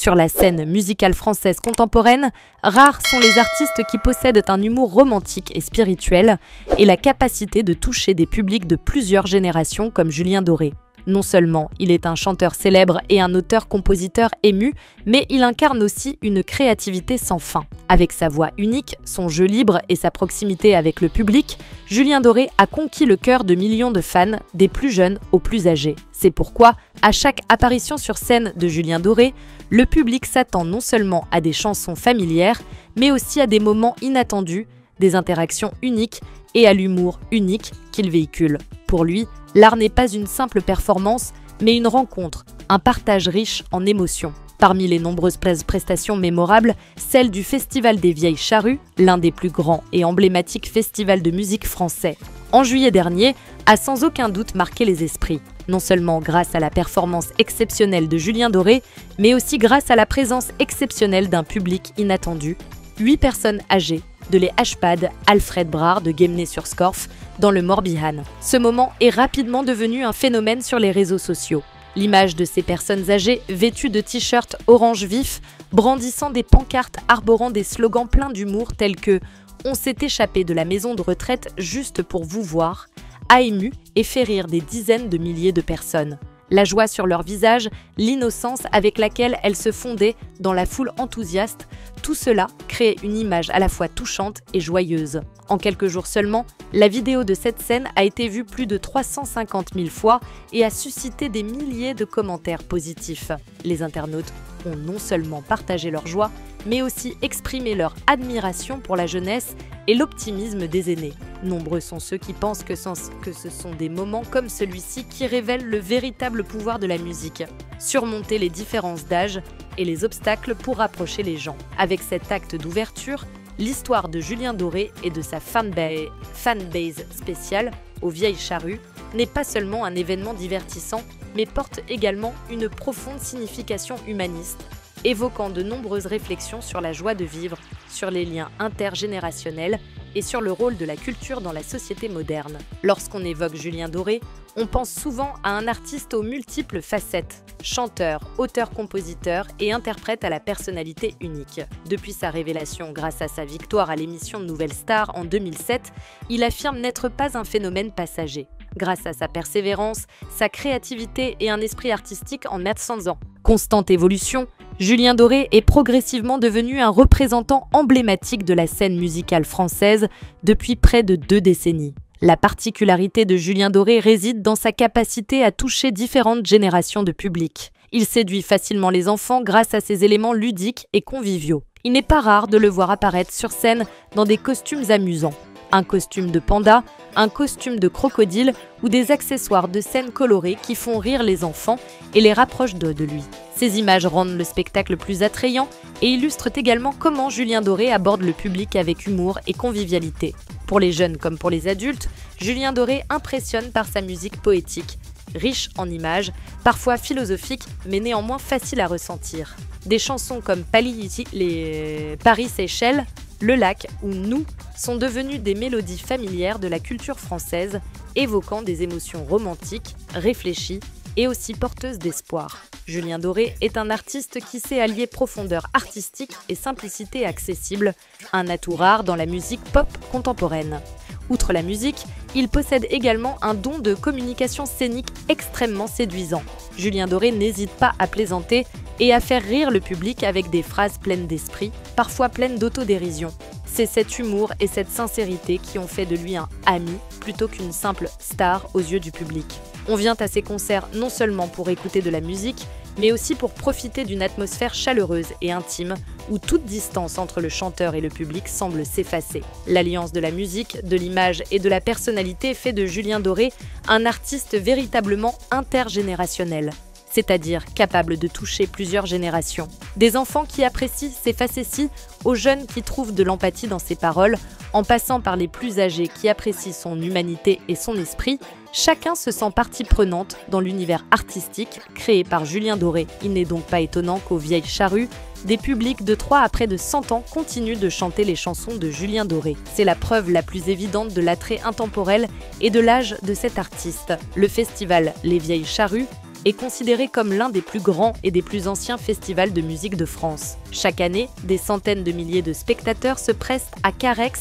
Sur la scène musicale française contemporaine, rares sont les artistes qui possèdent un humour romantique et spirituel et la capacité de toucher des publics de plusieurs générations comme Julien Doré. Non seulement il est un chanteur célèbre et un auteur-compositeur ému, mais il incarne aussi une créativité sans fin. Avec sa voix unique, son jeu libre et sa proximité avec le public, Julien Doré a conquis le cœur de millions de fans, des plus jeunes aux plus âgés. C'est pourquoi, à chaque apparition sur scène de Julien Doré, le public s'attend non seulement à des chansons familières, mais aussi à des moments inattendus, des interactions uniques et à l'humour unique qu'il véhicule. Pour lui, l'art n'est pas une simple performance, mais une rencontre, un partage riche en émotions. Parmi les nombreuses prestations mémorables, celle du Festival des Vieilles Charrues, l'un des plus grands et emblématiques festivals de musique français, en juillet dernier, a sans aucun doute marqué les esprits. Non seulement grâce à la performance exceptionnelle de Julien Doré, mais aussi grâce à la présence exceptionnelle d'un public inattendu, 8 personnes âgées, de les HPAD Alfred Brard de Guémené-sur-Scorff, dans le Morbihan. Ce moment est rapidement devenu un phénomène sur les réseaux sociaux. L'image de ces personnes âgées vêtues de t-shirts orange vif, brandissant des pancartes arborant des slogans pleins d'humour tels que « On s'est échappé de la maison de retraite juste pour vous voir », a ému et fait rire des dizaines de milliers de personnes. La joie sur leur visage, l'innocence avec laquelle elles se fondaient dans la foule enthousiaste, tout cela crée une image à la fois touchante et joyeuse. En quelques jours seulement, la vidéo de cette scène a été vue plus de 350 000 fois et a suscité des milliers de commentaires positifs. Les internautes ont non seulement partagé leur joie, mais aussi exprimé leur admiration pour la jeunesse et l'optimisme des aînés. Nombreux sont ceux qui pensent que ce sont des moments comme celui-ci qui révèlent le véritable pouvoir de la musique. Surmonter les différences d'âge et les obstacles pour rapprocher les gens. Avec cet acte d'ouverture, l'histoire de Julien Doré et de sa fanbase spéciale aux Vieilles Charrues n'est pas seulement un événement divertissant, mais porte également une profonde signification humaniste, évoquant de nombreuses réflexions sur la joie de vivre, sur les liens intergénérationnels et sur le rôle de la culture dans la société moderne. Lorsqu'on évoque Julien Doré, on pense souvent à un artiste aux multiples facettes, chanteur, auteur-compositeur et interprète à la personnalité unique. Depuis sa révélation grâce à sa victoire à l'émission Nouvelle Star en 2007, il affirme n'être pas un phénomène passager. Grâce à sa persévérance, sa créativité et un esprit artistique en ascendant. Constante évolution, Julien Doré est progressivement devenu un représentant emblématique de la scène musicale française depuis près de 2 décennies. La particularité de Julien Doré réside dans sa capacité à toucher différentes générations de public. Il séduit facilement les enfants grâce à ses éléments ludiques et conviviaux. Il n'est pas rare de le voir apparaître sur scène dans des costumes amusants. Un costume de panda, un costume de crocodile ou des accessoires de scène colorés qui font rire les enfants et les rapprochent de lui. Ces images rendent le spectacle plus attrayant et illustrent également comment Julien Doré aborde le public avec humour et convivialité. Pour les jeunes comme pour les adultes, Julien Doré impressionne par sa musique poétique, riche en images, parfois philosophiques mais néanmoins facile à ressentir. Des chansons comme Paris-Seychelles, Le Lac ou Nous sont devenues des mélodies familières de la culture française, évoquant des émotions romantiques, réfléchies et aussi porteuses d'espoir. Julien Doré est un artiste qui sait allier profondeur artistique et simplicité accessible, un atout rare dans la musique pop contemporaine. Outre la musique, il possède également un don de communication scénique extrêmement séduisant. Julien Doré n'hésite pas à plaisanter et à faire rire le public avec des phrases pleines d'esprit, parfois pleines d'autodérision. C'est cet humour et cette sincérité qui ont fait de lui un ami plutôt qu'une simple star aux yeux du public. On vient à ses concerts non seulement pour écouter de la musique, mais aussi pour profiter d'une atmosphère chaleureuse et intime où toute distance entre le chanteur et le public semble s'effacer. L'alliance de la musique, de l'image et de la personnalité fait de Julien Doré un artiste véritablement intergénérationnel, c'est-à-dire capable de toucher plusieurs générations. Des enfants qui apprécient ses facéties aux jeunes qui trouvent de l'empathie dans ses paroles, en passant par les plus âgés qui apprécient son humanité et son esprit, chacun se sent partie prenante dans l'univers artistique créé par Julien Doré. Il n'est donc pas étonnant qu'aux Vieilles Charrues, des publics de 3 à près de 100 ans continuent de chanter les chansons de Julien Doré. C'est la preuve la plus évidente de l'attrait intemporel et de l'âge de cet artiste. Le festival Les Vieilles Charrues est considéré comme l'un des plus grands et des plus anciens festivals de musique de France. Chaque année, des centaines de milliers de spectateurs se pressent à Carhaix,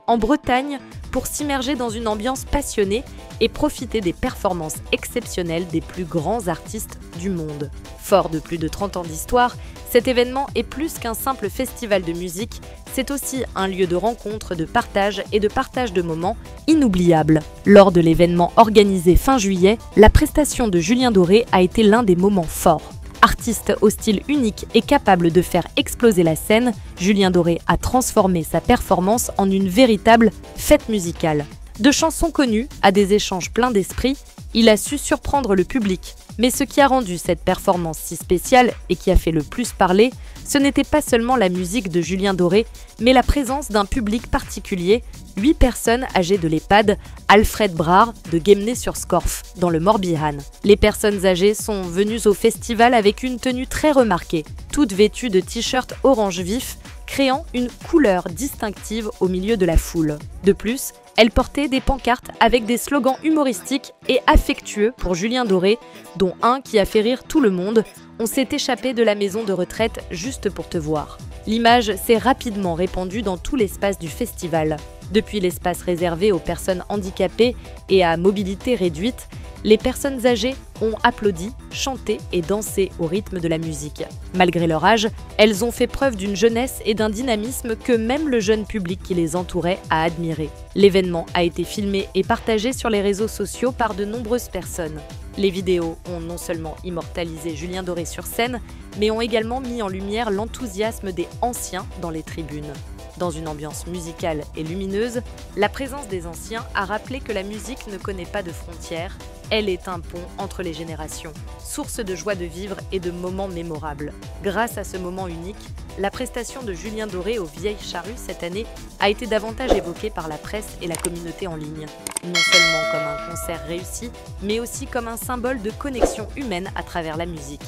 en Bretagne, pour s'immerger dans une ambiance passionnée et profiter des performances exceptionnelles des plus grands artistes du monde. Fort de plus de 30 ans d'histoire, cet événement est plus qu'un simple festival de musique, c'est aussi un lieu de rencontre, de partage et de partage de moments inoubliables. Lors de l'événement organisé fin juillet, la prestation de Julien Doré a été l'un des moments forts. Artiste au style unique et capable de faire exploser la scène, Julien Doré a transformé sa performance en une véritable fête musicale. De chansons connues à des échanges pleins d'esprit, il a su surprendre le public. Mais ce qui a rendu cette performance si spéciale et qui a fait le plus parler, ce n'était pas seulement la musique de Julien Doré, mais la présence d'un public particulier, 8 personnes âgées de l'EHPAD Alfred Brard de Guémené-sur-Scorff, dans le Morbihan. Les personnes âgées sont venues au festival avec une tenue très remarquée, toutes vêtues de t-shirts orange vif, créant une couleur distinctive au milieu de la foule. De plus, elles portaient des pancartes avec des slogans humoristiques et affectueux pour Julien Doré, dont un qui a fait rire tout le monde « On s'est échappé de la maison de retraite juste pour te voir ». L'image s'est rapidement répandue dans tout l'espace du festival. Depuis l'espace réservé aux personnes handicapées et à mobilité réduite, les personnes âgées ont applaudi, chanté et dansé au rythme de la musique. Malgré leur âge, elles ont fait preuve d'une jeunesse et d'un dynamisme que même le jeune public qui les entourait a admiré. L'événement a été filmé et partagé sur les réseaux sociaux par de nombreuses personnes. Les vidéos ont non seulement immortalisé Julien Doré sur scène, mais ont également mis en lumière l'enthousiasme des anciens dans les tribunes. Dans une ambiance musicale et lumineuse, la présence des anciens a rappelé que la musique ne connaît pas de frontières, elle est un pont entre les générations, source de joie de vivre et de moments mémorables. Grâce à ce moment unique, la prestation de Julien Doré aux Vieilles Charrues cette année a été davantage évoquée par la presse et la communauté en ligne. Non seulement comme un concert réussi, mais aussi comme un symbole de connexion humaine à travers la musique.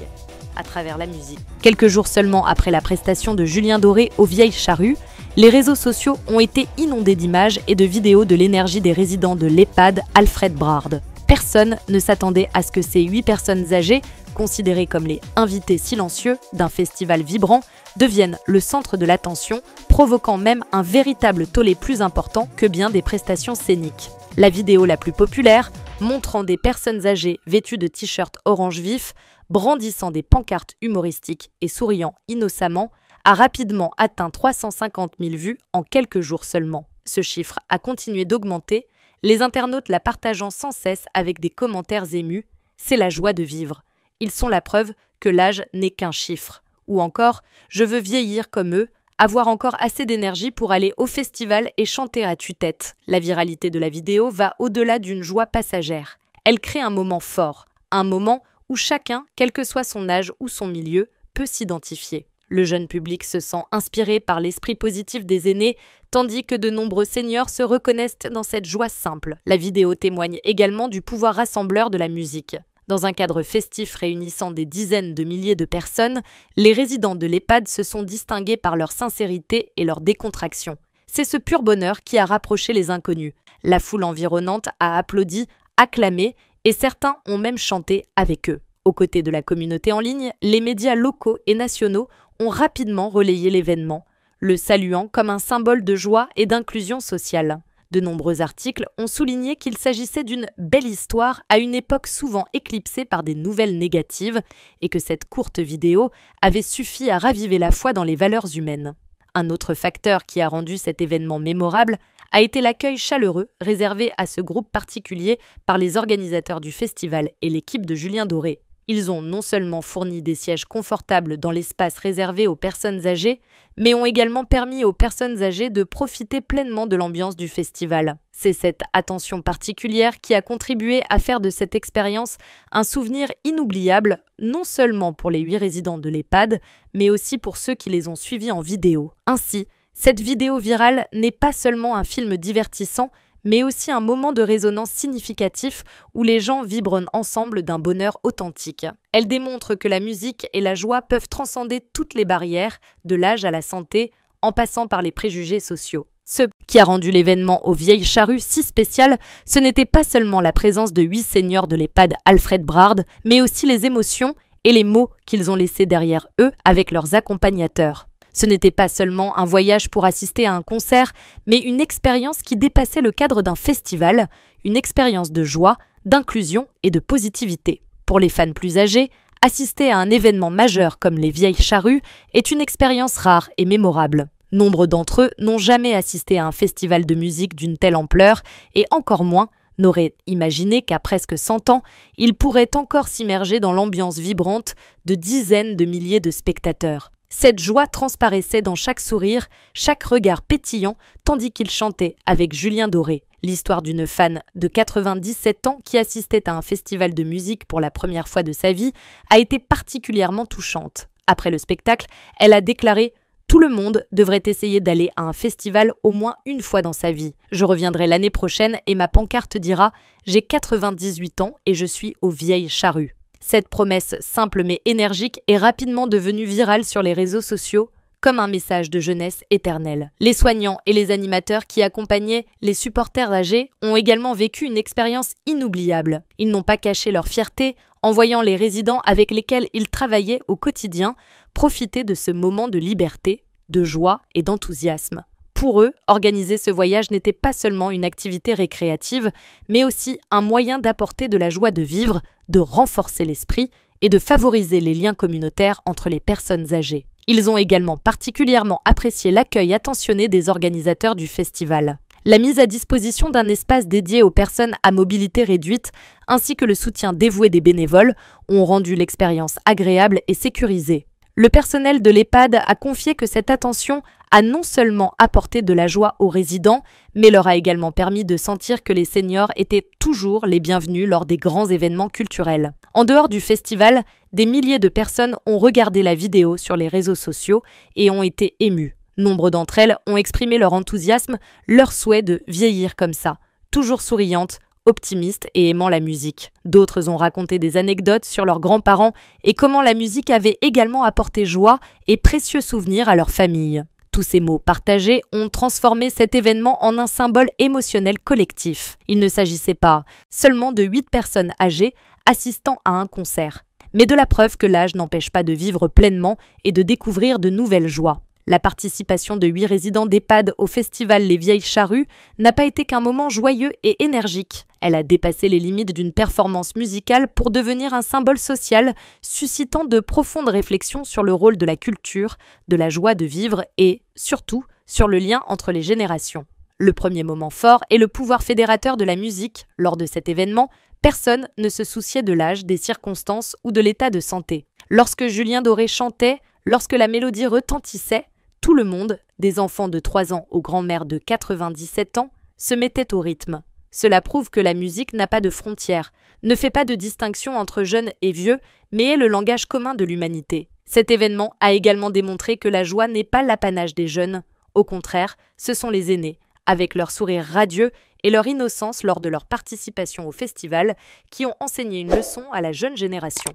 Quelques jours seulement après la prestation de Julien Doré aux Vieilles Charrues, les réseaux sociaux ont été inondés d'images et de vidéos de l'énergie des résidents de l'EHPAD Alfred Brard. Personne ne s'attendait à ce que ces 8 personnes âgées, considérées comme les invités silencieux d'un festival vibrant, deviennent le centre de l'attention, provoquant même un véritable tollé plus important que bien des prestations scéniques. La vidéo la plus populaire, montrant des personnes âgées vêtues de t-shirts orange vif, brandissant des pancartes humoristiques et souriant innocemment, a rapidement atteint 350 000 vues en quelques jours seulement. Ce chiffre a continué d'augmenter, les internautes la partageant sans cesse avec des commentaires émus. C'est la joie de vivre. Ils sont la preuve que l'âge n'est qu'un chiffre. Ou encore, je veux vieillir comme eux, avoir encore assez d'énergie pour aller au festival et chanter à tue-tête. La viralité de la vidéo va au-delà d'une joie passagère. Elle crée un moment fort, un moment où chacun, quel que soit son âge ou son milieu, peut s'identifier. Le jeune public se sent inspiré par l'esprit positif des aînés, tandis que de nombreux seniors se reconnaissent dans cette joie simple. La vidéo témoigne également du pouvoir rassembleur de la musique. Dans un cadre festif réunissant des dizaines de milliers de personnes, les résidents de l'EHPAD se sont distingués par leur sincérité et leur décontraction. C'est ce pur bonheur qui a rapproché les inconnus. La foule environnante a applaudi, acclamé, et certains ont même chanté avec eux. Aux côtés de la communauté en ligne, les médias locaux et nationaux ont rapidement relayé l'événement, le saluant comme un symbole de joie et d'inclusion sociale. De nombreux articles ont souligné qu'il s'agissait d'une belle histoire à une époque souvent éclipsée par des nouvelles négatives et que cette courte vidéo avait suffi à raviver la foi dans les valeurs humaines. Un autre facteur qui a rendu cet événement mémorable a été l'accueil chaleureux réservé à ce groupe particulier par les organisateurs du festival et l'équipe de Julien Doré. Ils ont non seulement fourni des sièges confortables dans l'espace réservé aux personnes âgées, mais ont également permis aux personnes âgées de profiter pleinement de l'ambiance du festival. C'est cette attention particulière qui a contribué à faire de cette expérience un souvenir inoubliable, non seulement pour les 8 résidents de l'EHPAD, mais aussi pour ceux qui les ont suivis en vidéo. Ainsi, cette vidéo virale n'est pas seulement un film divertissant, mais aussi un moment de résonance significatif où les gens vibrent ensemble d'un bonheur authentique. Elle démontre que la musique et la joie peuvent transcender toutes les barrières, de l'âge à la santé, en passant par les préjugés sociaux. Ce qui a rendu l'événement aux Vieilles Charrues si spécial, ce n'était pas seulement la présence de 8 seniors de l'EHPAD Alfred Brard, mais aussi les émotions et les mots qu'ils ont laissés derrière eux avec leurs accompagnateurs. Ce n'était pas seulement un voyage pour assister à un concert, mais une expérience qui dépassait le cadre d'un festival, une expérience de joie, d'inclusion et de positivité. Pour les fans plus âgés, assister à un événement majeur comme les Vieilles Charrues est une expérience rare et mémorable. Nombre d'entre eux n'ont jamais assisté à un festival de musique d'une telle ampleur et encore moins n'auraient imaginé qu'à presque 100 ans, ils pourraient encore s'immerger dans l'ambiance vibrante de dizaines de milliers de spectateurs. Cette joie transparaissait dans chaque sourire, chaque regard pétillant, tandis qu'ils chantaient avec Julien Doré. L'histoire d'une fan de 97 ans qui assistait à un festival de musique pour la première fois de sa vie a été particulièrement touchante. Après le spectacle, elle a déclaré « Tout le monde devrait essayer d'aller à un festival au moins une fois dans sa vie. Je reviendrai l'année prochaine et ma pancarte dira « J'ai 98 ans et je suis aux Vieilles Charrues ». Cette promesse simple mais énergique est rapidement devenue virale sur les réseaux sociaux comme un message de jeunesse éternelle. Les soignants et les animateurs qui accompagnaient les supporters âgés ont également vécu une expérience inoubliable. Ils n'ont pas caché leur fierté en voyant les résidents avec lesquels ils travaillaient au quotidien profiter de ce moment de liberté, de joie et d'enthousiasme. Pour eux, organiser ce voyage n'était pas seulement une activité récréative, mais aussi un moyen d'apporter de la joie de vivre, de renforcer l'esprit et de favoriser les liens communautaires entre les personnes âgées. Ils ont également particulièrement apprécié l'accueil attentionné des organisateurs du festival. La mise à disposition d'un espace dédié aux personnes à mobilité réduite, ainsi que le soutien dévoué des bénévoles, ont rendu l'expérience agréable et sécurisée. Le personnel de l'EHPAD a confié que cette attention a non seulement apporté de la joie aux résidents, mais leur a également permis de sentir que les seniors étaient toujours les bienvenus lors des grands événements culturels. En dehors du festival, des milliers de personnes ont regardé la vidéo sur les réseaux sociaux et ont été émues. Nombre d'entre elles ont exprimé leur enthousiasme, leur souhait de vieillir comme ça, toujours souriantes, optimistes et aimant la musique. D'autres ont raconté des anecdotes sur leurs grands-parents et comment la musique avait également apporté joie et précieux souvenirs à leur famille. Tous ces mots partagés ont transformé cet événement en un symbole émotionnel collectif. Il ne s'agissait pas seulement de 8 personnes âgées assistant à un concert, mais de la preuve que l'âge n'empêche pas de vivre pleinement et de découvrir de nouvelles joies. La participation de 8 résidents d'EHPAD au festival Les Vieilles Charrues n'a pas été qu'un moment joyeux et énergique. Elle a dépassé les limites d'une performance musicale pour devenir un symbole social, suscitant de profondes réflexions sur le rôle de la culture, de la joie de vivre et, surtout, sur le lien entre les générations. Le premier moment fort est le pouvoir fédérateur de la musique. Lors de cet événement, personne ne se souciait de l'âge, des circonstances ou de l'état de santé. Lorsque Julien Doré chantait, lorsque la mélodie retentissait, tout le monde, des enfants de 3 ans aux grands-mères de 97 ans, se mettait au rythme. Cela prouve que la musique n'a pas de frontières, ne fait pas de distinction entre jeunes et vieux, mais est le langage commun de l'humanité. Cet événement a également démontré que la joie n'est pas l'apanage des jeunes. Au contraire, ce sont les aînés, avec leur sourire radieux et leur innocence lors de leur participation au festival, qui ont enseigné une leçon à la jeune génération.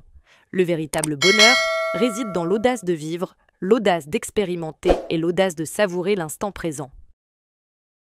Le véritable bonheur réside dans l'audace de vivre, l'audace d'expérimenter et l'audace de savourer l'instant présent.